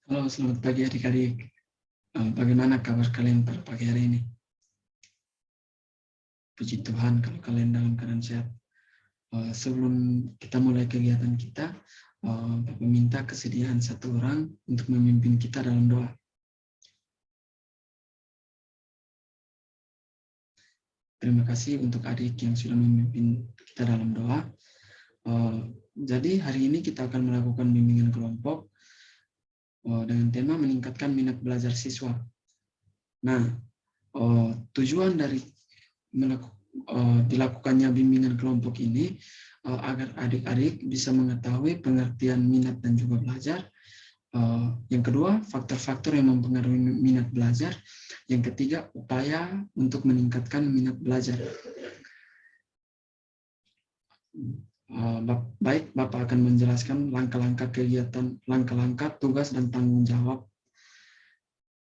Halo, selamat pagi adik-adik. Bagaimana kabar kalian pada pagi hari ini? Puji Tuhan kalau kalian dalam keadaan sehat. Sebelum kita mulai kegiatan kita, Bapak minta kesediaan satu orang untuk memimpin kita dalam doa. Terima kasih untuk adik yang sudah memimpin kita dalam doa. Jadi hari ini kita akan melakukan bimbingan kelompok dengan tema meningkatkan minat belajar siswa. Nah, tujuan dari dilakukannya bimbingan kelompok ini agar adik-adik bisa mengetahui pengertian minat dan juga belajar. Yang kedua, faktor-faktor yang mempengaruhi minat belajar. Yang ketiga, upaya untuk meningkatkan minat belajar. Baik, Bapak akan menjelaskan langkah-langkah kegiatan, langkah-langkah tugas dan tanggung jawab.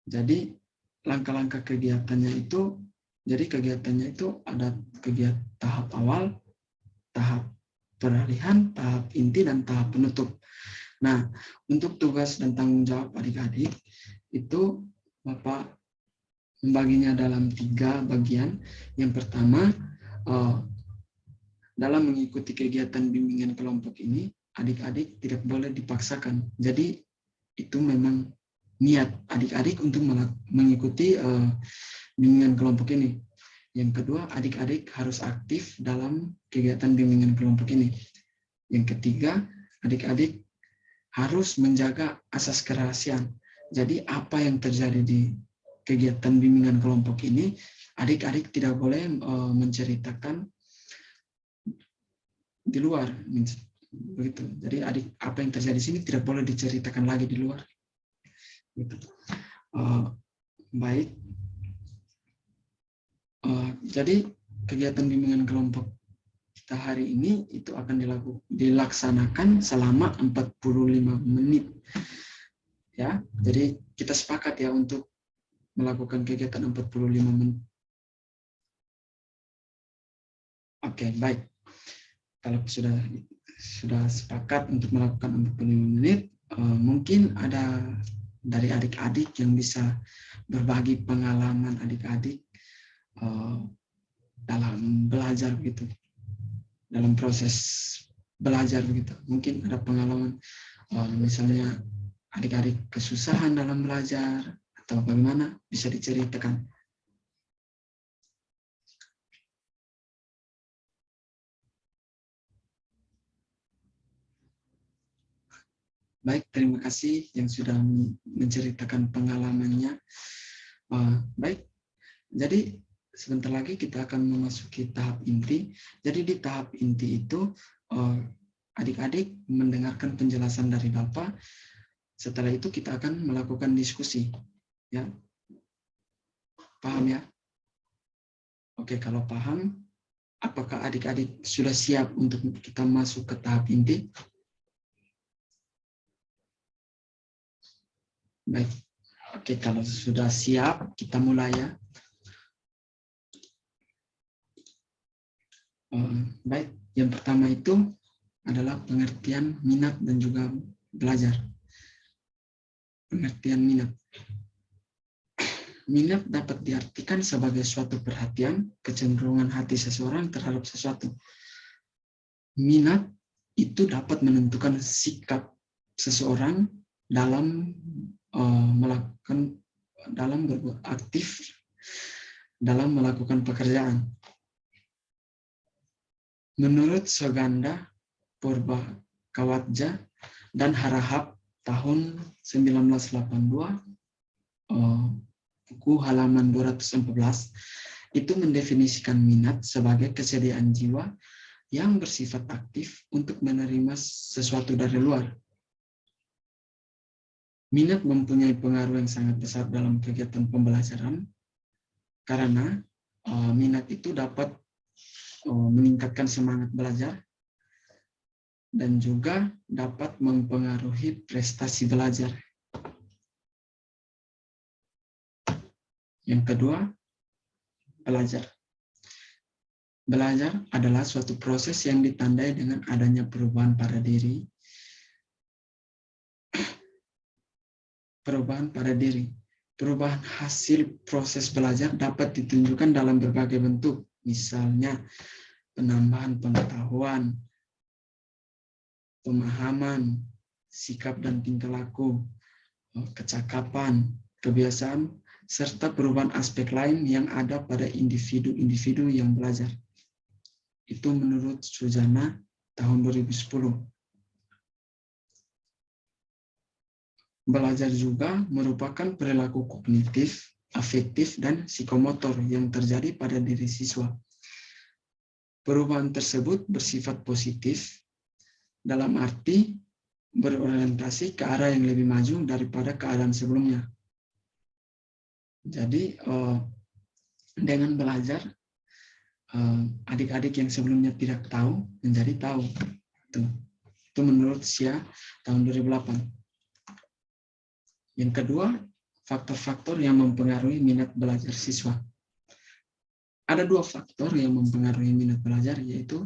Jadi, langkah-langkah kegiatannya itu, ada kegiatan tahap awal, tahap peralihan, tahap inti, dan tahap penutup. Nah, untuk tugas dan tanggung jawab adik-adik, itu Bapak membaginya dalam 3 bagian. Yang pertama, dalam mengikuti kegiatan bimbingan kelompok ini, adik-adik tidak boleh dipaksakan. Jadi, itu memang niat adik-adik untuk mengikuti bimbingan kelompok ini. Yang kedua, adik-adik harus aktif dalam kegiatan bimbingan kelompok ini. Yang ketiga, adik-adik harus menjaga asas kerahasiaan. Jadi apa yang terjadi di kegiatan bimbingan kelompok ini, adik-adik tidak boleh menceritakan di luar. Begitu. Jadi apa yang terjadi di sini tidak boleh diceritakan lagi di luar. Gitu. Baik. Jadi kegiatan bimbingan kelompok kita hari ini itu akan dilaksanakan selama 45 menit. Ya, jadi kita sepakat ya untuk melakukan kegiatan 45 menit. Oke, baik. Kalau sudah sepakat untuk melakukan 45 menit, mungkin ada dari adik-adik yang bisa berbagi pengalaman adik-adik dalam belajar gitu, dalam proses belajar begitu. Mungkin ada pengalaman misalnya adik-adik kesusahan dalam belajar atau bagaimana, bisa diceritakan. Baik, terima kasih yang sudah menceritakan pengalamannya. Baik, jadi sebentar lagi kita akan memasuki tahap inti. Jadi di tahap inti itu adik-adik mendengarkan penjelasan dari Bapak. Setelah itu kita akan melakukan diskusi. Ya, paham ya? Oke, kalau paham, apakah adik-adik sudah siap untuk kita masuk ke tahap inti? Baik, oke, kalau sudah siap, kita mulai ya. Baik, yang pertama itu adalah pengertian minat dan juga belajar. Pengertian minat. Minat dapat diartikan sebagai suatu perhatian, kecenderungan hati seseorang terhadap sesuatu. Minat itu dapat menentukan sikap seseorang dalam berbuat aktif dalam melakukan pekerjaan. Menurut Soganda Purbakawatja dan Harahap tahun 1982, buku halaman 214, itu mendefinisikan minat sebagai kesediaan jiwa yang bersifat aktif untuk menerima sesuatu dari luar. Minat mempunyai pengaruh yang sangat besar dalam kegiatan pembelajaran karena minat itu dapat meningkatkan semangat belajar dan juga dapat mempengaruhi prestasi belajar. Yang kedua, belajar. Belajar adalah suatu proses yang ditandai dengan adanya perubahan pada diri perubahan pada diri. Perubahan hasil proses belajar dapat ditunjukkan dalam berbagai bentuk, misalnya penambahan pengetahuan, pemahaman, sikap dan tingkah laku, kecakapan, kebiasaan, serta perubahan aspek lain yang ada pada individu-individu yang belajar. Itu menurut Suzana tahun 2010. Belajar juga merupakan perilaku kognitif, afektif, dan psikomotor yang terjadi pada diri siswa. Perubahan tersebut bersifat positif dalam arti berorientasi ke arah yang lebih maju daripada keadaan sebelumnya. Jadi dengan belajar, adik-adik yang sebelumnya tidak tahu menjadi tahu. Itu menurut Xia tahun 2008. Yang kedua, faktor-faktor yang mempengaruhi minat belajar siswa. Ada dua faktor yang mempengaruhi minat belajar, yaitu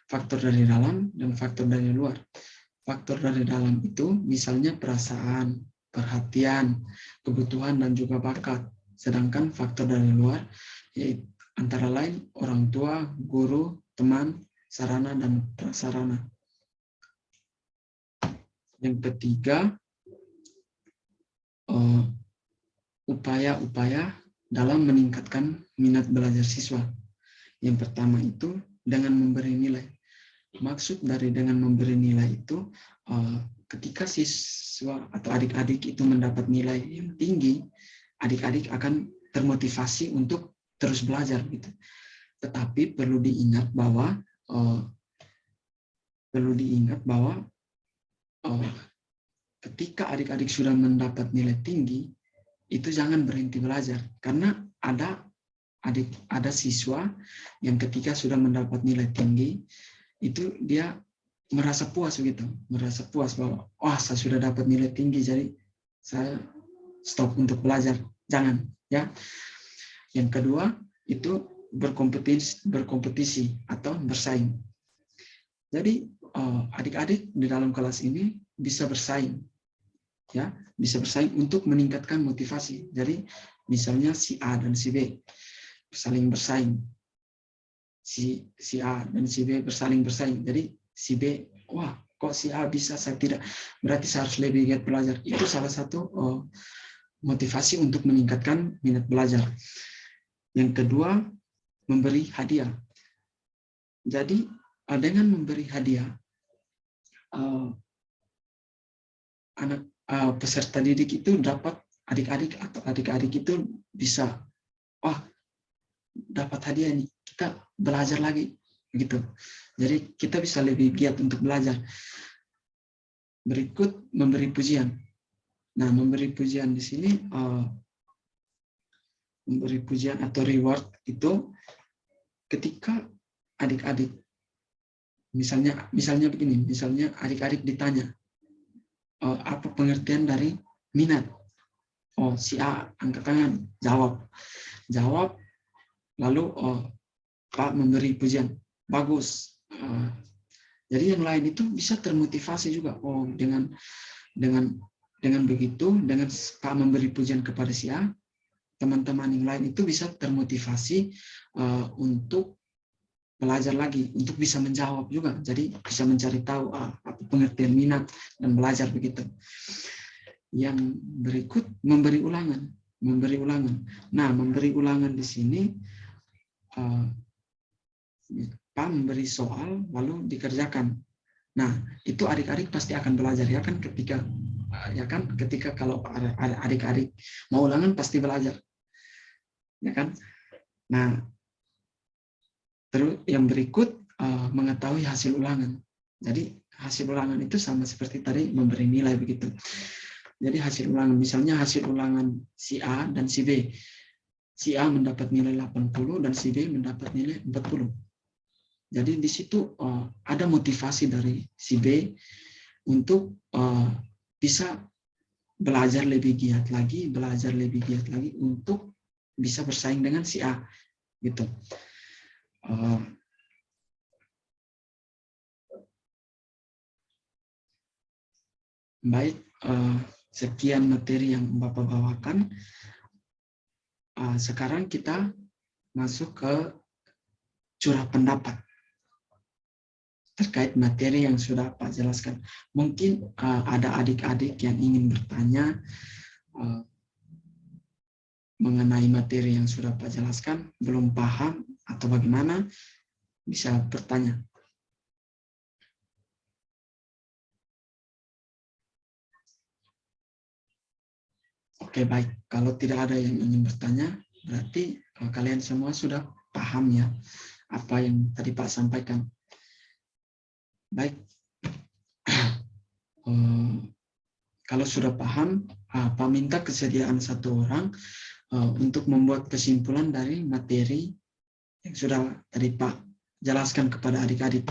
faktor dari dalam dan faktor dari luar. Faktor dari dalam itu misalnya perasaan, perhatian, kebutuhan, dan juga bakat. Sedangkan faktor dari luar, yaitu antara lain orang tua, guru, teman, sarana, dan prasarana. Yang ketiga, upaya-upaya dalam meningkatkan minat belajar siswa. Yang pertama itu dengan memberi nilai. Maksud dari dengan memberi nilai itu ketika siswa atau adik-adik itu mendapat nilai yang tinggi, adik-adik akan termotivasi untuk terus belajar gitu. Tetapi perlu diingat bahwa ketika adik-adik sudah mendapat nilai tinggi, itu jangan berhenti belajar, karena ada siswa yang ketika sudah mendapat nilai tinggi, itu dia merasa puas begitu, merasa puas bahwa saya sudah dapat nilai tinggi, jadi saya stop untuk belajar. Jangan, ya. Yang kedua itu berkompetisi atau bersaing. Jadi adik-adik di dalam kelas ini bisa bersaing, ya, bisa bersaing untuk meningkatkan motivasi. Jadi misalnya si A dan si B saling bersaing, si A dan si B bersaling bersaing. Jadi si B, kok si A bisa, saya tidak, berarti saya harus lebih giat belajar. Itu salah satu motivasi untuk meningkatkan minat belajar. Yang kedua, memberi hadiah. Jadi dengan memberi hadiah, peserta didik itu dapat, adik-adik itu bisa, dapat hadiah ini, kita belajar lagi begitu. Jadi kita bisa lebih giat untuk belajar. Berikut memberi pujian. Nah, memberi pujian di sini, memberi pujian atau reward itu ketika adik-adik, misalnya begini, misalnya adik-adik ditanya apa pengertian dari minat. Si A angkat tangan, jawab, lalu Pak memberi pujian, bagus. Jadi yang lain itu bisa termotivasi juga. Dengan begitu, dengan Pak memberi pujian kepada si A, teman-teman yang lain itu bisa termotivasi untuk belajar lagi, untuk bisa menjawab juga. Jadi bisa mencari tahu apa pengertian minat dan belajar begitu. Yang berikut memberi ulangan. Nah, memberi ulangan di sini, Pak memberi soal lalu dikerjakan. Nah, itu adik-adik pasti akan belajar, ya kan, ketika kalau adik-adik mau ulangan pasti belajar, ya kan. Nah, terus yang berikut mengetahui hasil ulangan. Jadi hasil ulangan itu sama seperti tadi memberi nilai begitu. Jadi hasil ulangan, misalnya hasil ulangan si A dan si B. Si A mendapat nilai 80 dan si B mendapat nilai 40. Jadi di situ ada motivasi dari si B untuk bisa belajar lebih giat lagi untuk bisa bersaing dengan si A gitu. Baik, sekian materi yang Bapak bawakan. Sekarang kita masuk ke curah pendapat terkait materi yang sudah Pak jelaskan. Mungkin ada adik-adik yang ingin bertanya mengenai materi yang sudah Pak jelaskan, belum paham atau bagaimana, bisa bertanya. Oke, baik. Kalau tidak ada yang ingin bertanya, berarti kalian semua sudah paham ya apa yang tadi Pak sampaikan. Baik. Kalau sudah paham, Pak minta kesediaan satu orang untuk membuat kesimpulan dari materi yang sudah tadi Pak jelaskan kepada adik-adik.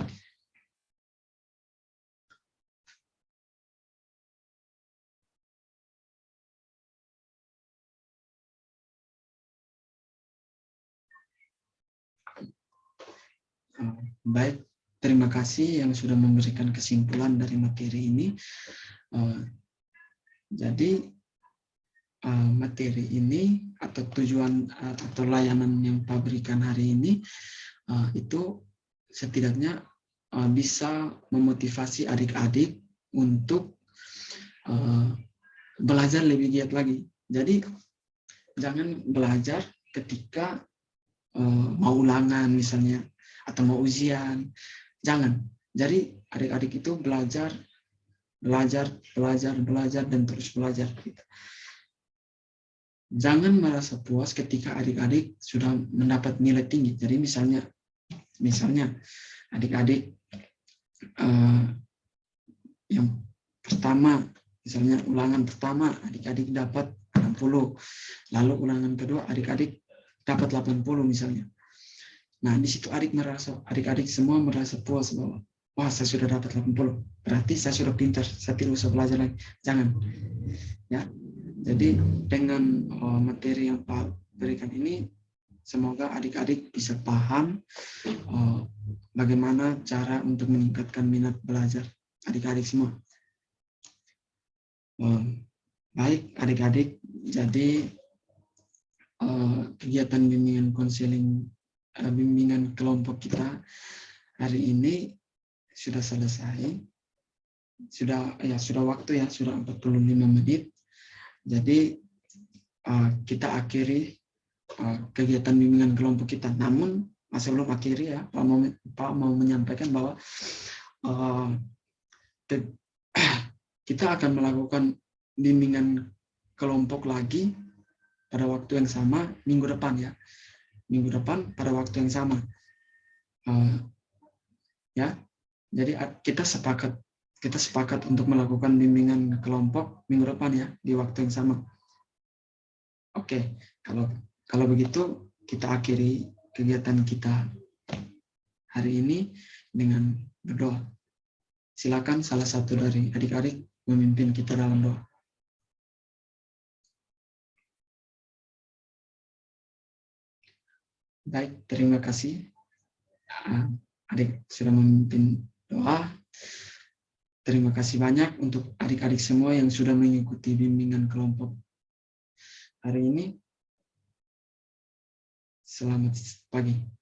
Baik, terima kasih yang sudah memberikan kesimpulan dari materi ini. Jadi materi ini atau tujuan atau layanan yang Pak berikan hari ini itu setidaknya bisa memotivasi adik-adik untuk belajar lebih giat lagi. Jadi jangan belajar ketika mau ulangan misalnya atau mau ujian, jangan. Jadi adik-adik itu belajar dan terus belajar. Jangan merasa puas ketika adik-adik sudah mendapat nilai tinggi. Jadi misalnya adik-adik yang pertama, misalnya ulangan pertama adik-adik dapat 60, lalu ulangan kedua adik-adik dapat 80 misalnya. Nah, di situ adik-adik semua merasa puas bahwa wah, saya sudah dapat 80, berarti saya sudah pintar, saya tidak usah belajar lagi. Jangan. Ya. Jadi dengan materi yang Pak berikan ini, semoga adik-adik bisa paham bagaimana cara untuk meningkatkan minat belajar adik-adik semua. Baik adik-adik, jadi kegiatan bimbingan konseling, bimbingan kelompok kita hari ini sudah selesai. Sudah waktu ya, sudah 45 menit. Jadi kita akhiri kegiatan bimbingan kelompok kita. Namun masih belum akhiri ya, Pak mau menyampaikan bahwa kita akan melakukan bimbingan kelompok lagi pada waktu yang sama minggu depan ya. Minggu depan pada waktu yang sama. Ya. Jadi kita sepakat untuk melakukan bimbingan kelompok minggu depan ya, di waktu yang sama. Oke, kalau begitu kita akhiri kegiatan kita hari ini dengan berdoa. Silakan salah satu dari adik-adik memimpin kita dalam doa. Baik, terima kasih. Adik sudah memimpin doa. Terima kasih banyak untuk adik-adik semua yang sudah mengikuti bimbingan kelompok hari ini. Selamat pagi.